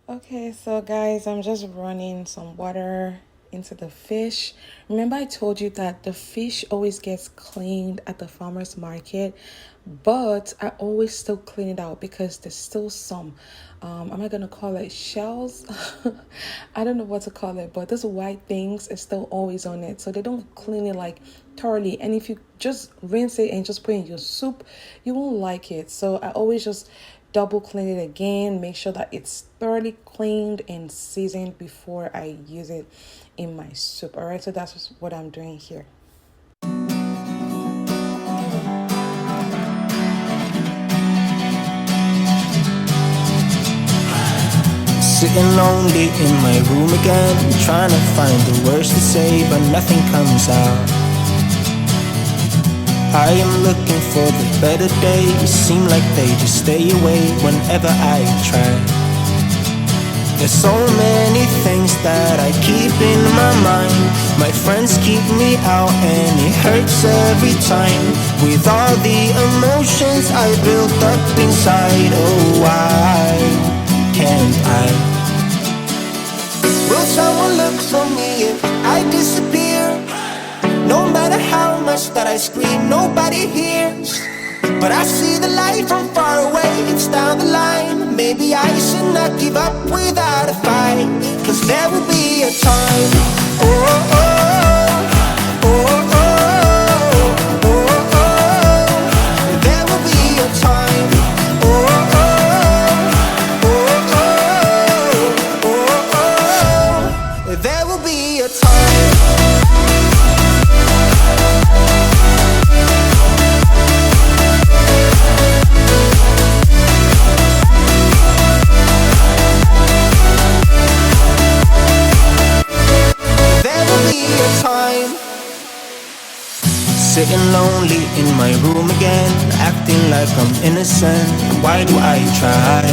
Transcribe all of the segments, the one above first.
Okay, so guys, I'm just running some water into the fish. Remember I told you that the fish always gets cleaned at the farmer's market, but I always still clean it out because there's still some, am I gonna call it shells? I don't know what to call it, but those white things is still always on it. So they don't clean it like thoroughly. And if you just rinse it and just put it in your soup, you won't like it. So I always just double clean it again, make sure that it's thoroughly cleaned and seasoned before I use it in my soup. All right, so that's just what I'm doing here. Sitting lonely in my room again, trying to find the words to say, but nothing comes out. I am looking for the better days, seem like they just stay away whenever I try. There's so many things that I keep in my mind. My friends keep me out and it hurts every time. With all the emotions I built up inside, oh why can't I? Will someone look for me if I disappear? No matter how much that I scream, nobody hears. But I see the light from far away, it's down the line. Maybe I should not give up without a fight, 'cause there will be a time. Oh, oh, oh, oh, oh, oh, oh. There will be a time. Oh, oh, oh, oh, oh, oh. There will be a time. Sitting lonely in my room again, acting like I'm innocent. Why do I try?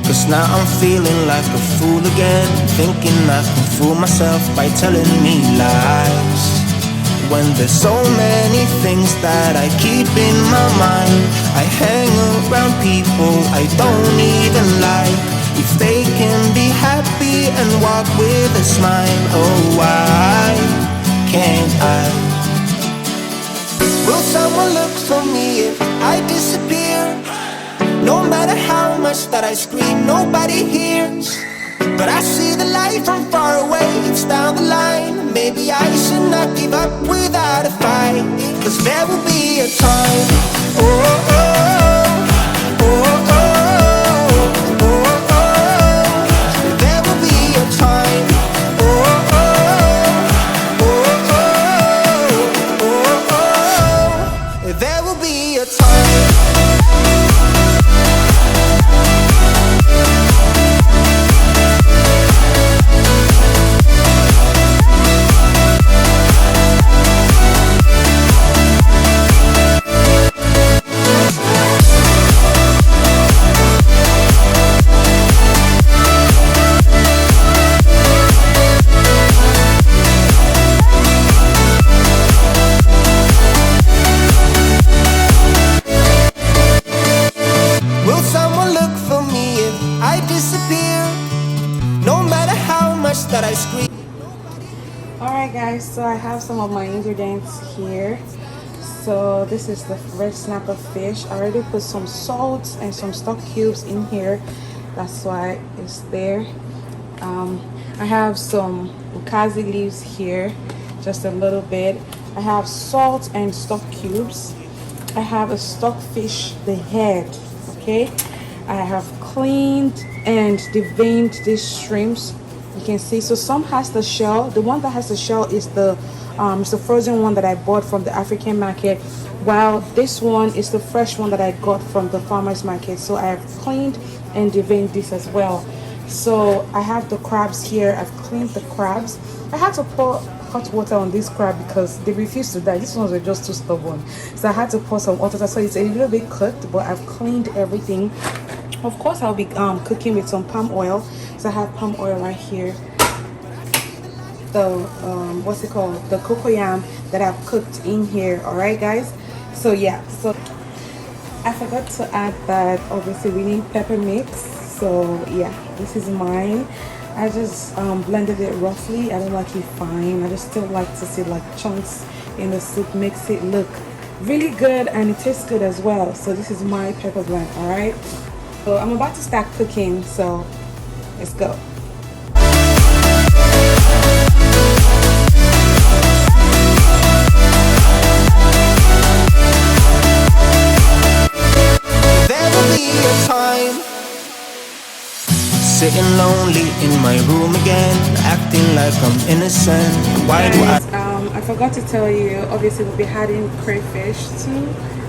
'Cause now I'm feeling like a fool again, thinking I can fool myself by telling me lies. When there's so many things that I keep in my mind, I hang around people I don't even like. If they can be happy and walk with a smile, oh why can't I? Will someone look for me if I disappear? No matter how much that I scream, nobody hears. But I see the light from far away, it's down the line. Maybe I should not give up without a fight, 'cause there will be a time. Oh, oh, oh, oh, oh. Alright guys, so I have some of my ingredients here. So this is the red snapper fish. I already put some salt and some stock cubes in here, that's why it's there. I have some ukazi leaves here, just a little bit. I have salt and stock cubes. I have a stockfish, the head, okay. I have cleaned and deveined these shrimps. You can see, so some has the shell. The one that has the shell is the frozen one that I bought from the African market, while this one is the fresh one that I got from the farmer's market. So I have cleaned and deveined this as well. So I have the crabs here. I've cleaned the crabs. I had to pour hot water on this crab because they refused to die. These ones were just too stubborn, so I had to pour some hot water. So it's a little bit cooked, but I've cleaned everything. Of course, I'll be cooking with some palm oil. So I have palm oil right here. The what's it called? The cocoyam that I've cooked in here. All right, guys. So yeah. So I forgot to add that obviously we need pepper mix. So yeah, this is mine. I just blended it roughly. I don't like it fine. I just still like to see like chunks in the soup, makes it look really good and it tastes good as well. So this is my pepper blend. All right, so I'm about to start cooking, so let's go. There will be a time sitting lonely in my room again, acting like I'm innocent. Why do I forgot to tell you, obviously we'll be adding crayfish too.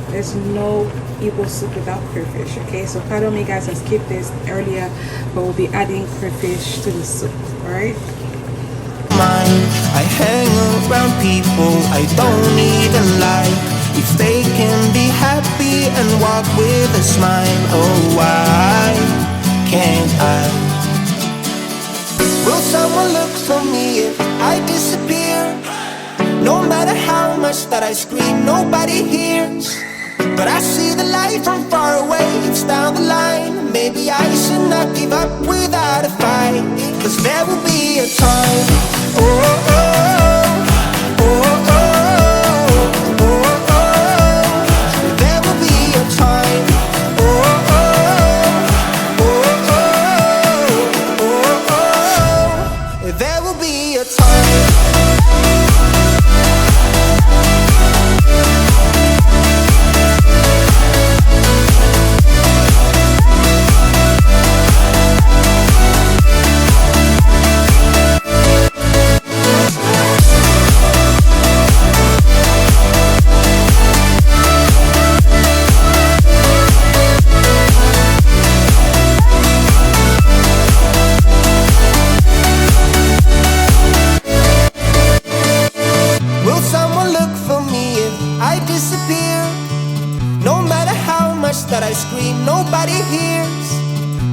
There's no Igbo soup without crayfish, okay? So pardon me guys, I skipped this earlier, but we'll be adding crayfish to the soup, alright? I hang around people I don't even like. If they can be happy and walk with a smile, oh why can't I? Will someone look for me if I disappear? No matter how much that I scream, nobody hears. But I see the light from far away, it's down the line. Maybe I should not give up without a fight, 'cause there will be a time. Oh, oh, oh, oh, oh, oh, oh. There will be a time. Oh, oh, oh, oh, oh, oh. There will be a time. That I scream, nobody hears.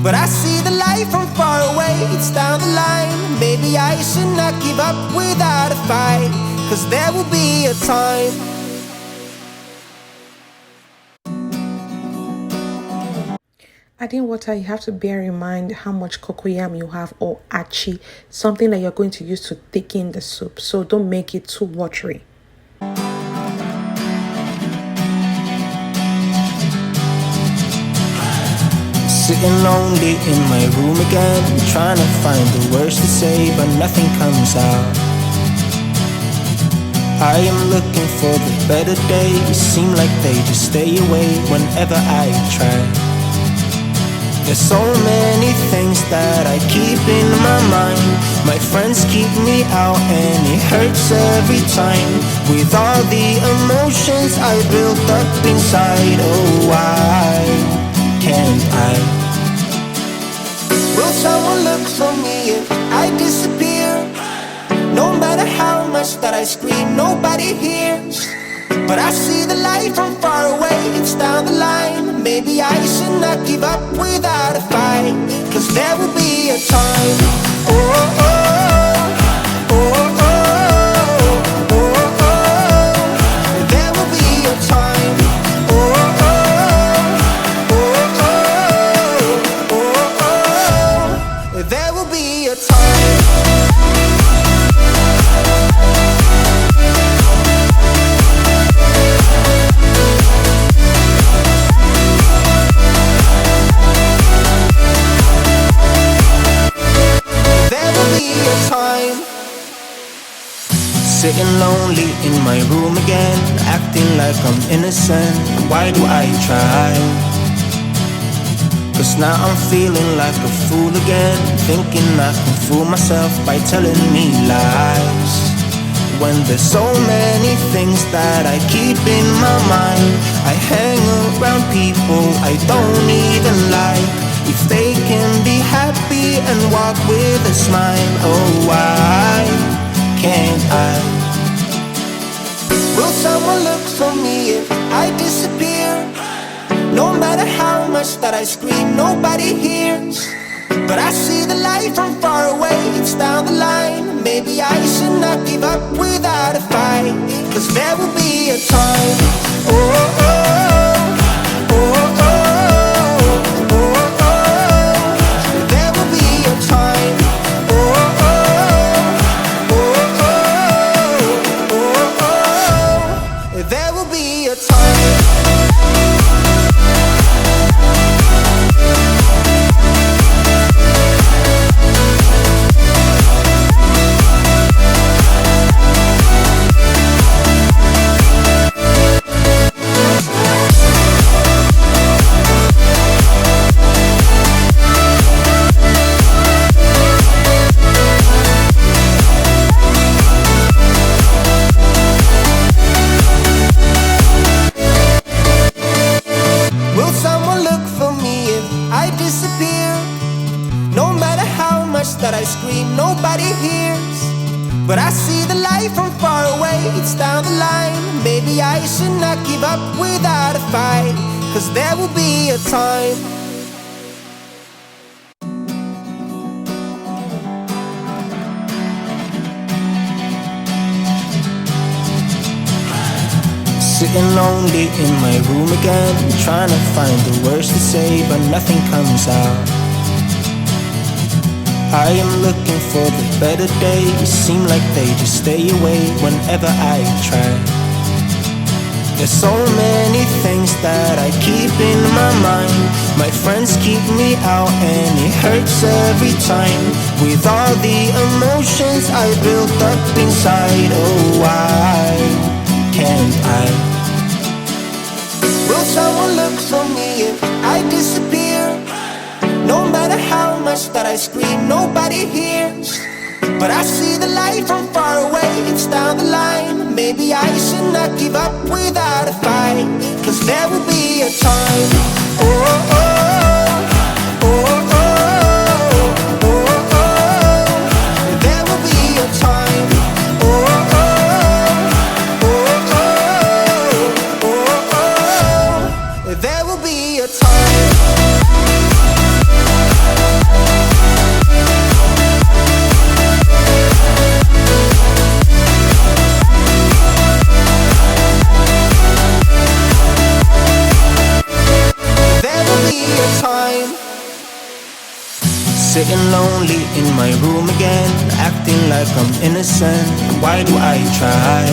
But I see the light from far away, it's down the line. Maybe I should not give up without a fight, 'cause there will be a time. Adding water, you have to bear in mind how much cocoyam you have, or achi, something that you're going to use to thicken the soup. So don't make it too watery. Sitting lonely in my room again, trying to find the words to say, but nothing comes out. I am looking for the better days, seem like they just stay away whenever I try. There's so many things that I keep in my mind. My friends keep me out and it hurts every time. With all the emotions I built up inside, oh why can't I? Will someone look for me if I disappear? No matter how much that I scream, nobody hears. But I see the light from far away, it's down the line. Maybe I should not give up without a fight, 'cause there will be a time. Oh, oh, oh, oh, oh, oh, oh. There will be a time. Oh, oh, oh, oh, oh, oh. There will be a time. Sitting lonely in my room again, acting like I'm innocent. Why do I try? 'Cause now I'm feeling like a fool again, thinking I can fool myself by telling me lies. When there's so many things that I keep in my mind, I hang around people I don't even like. If they can be happy and walk with a smile, oh why can't I? Will someone look for me if I disappear? No matter how much that I scream, nobody hears. But I see the light from far away, it's down the line. Maybe I should not give up without a fight, 'cause there will be a time. Oh, oh, oh, oh, oh, oh, oh. that I scream, nobody hears. But I see the light from far away, it's down the line. Maybe I should not give up without a fight, 'cause there will be a time. Sitting lonely in my room again, trying to find the words to say, but nothing comes out. I am looking for the better days, seem like they just stay away whenever I try. There's so many things that I keep in my mind. My friends keep me out and it hurts every time. With all the emotions I built up inside, oh why can't I? Will someone look for me if I disappear? No matter how much that I scream, nobody hears. But I see the light from far away, it's down the line. Maybe I should not give up without a fight, 'cause there will be a time. Oh, oh, oh, oh, oh, oh, oh. There will be a time. Oh, oh, oh, oh, oh, oh, oh. There will be a time. Sitting lonely in my room again, acting like I'm innocent. Why do I try?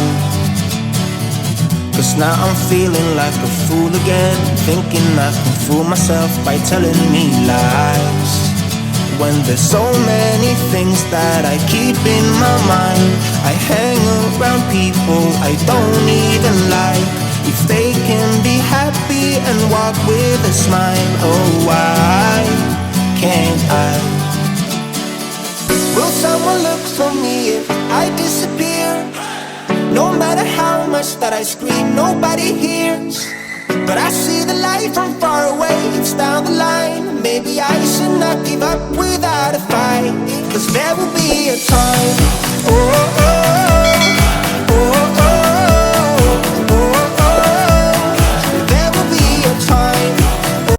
'Cause now I'm feeling like a fool again, thinking I can fool myself by telling me lies. When there's so many things that I keep in my mind, I hang around people I don't even like. If they can be happy and walk with a smile, oh why can't I? Will someone look for me if I disappear? No matter how much that I scream, nobody hears. But I see the light from far away, it's down the line. Maybe I should not give up without a fight, 'cause there will be a time. Oh, oh.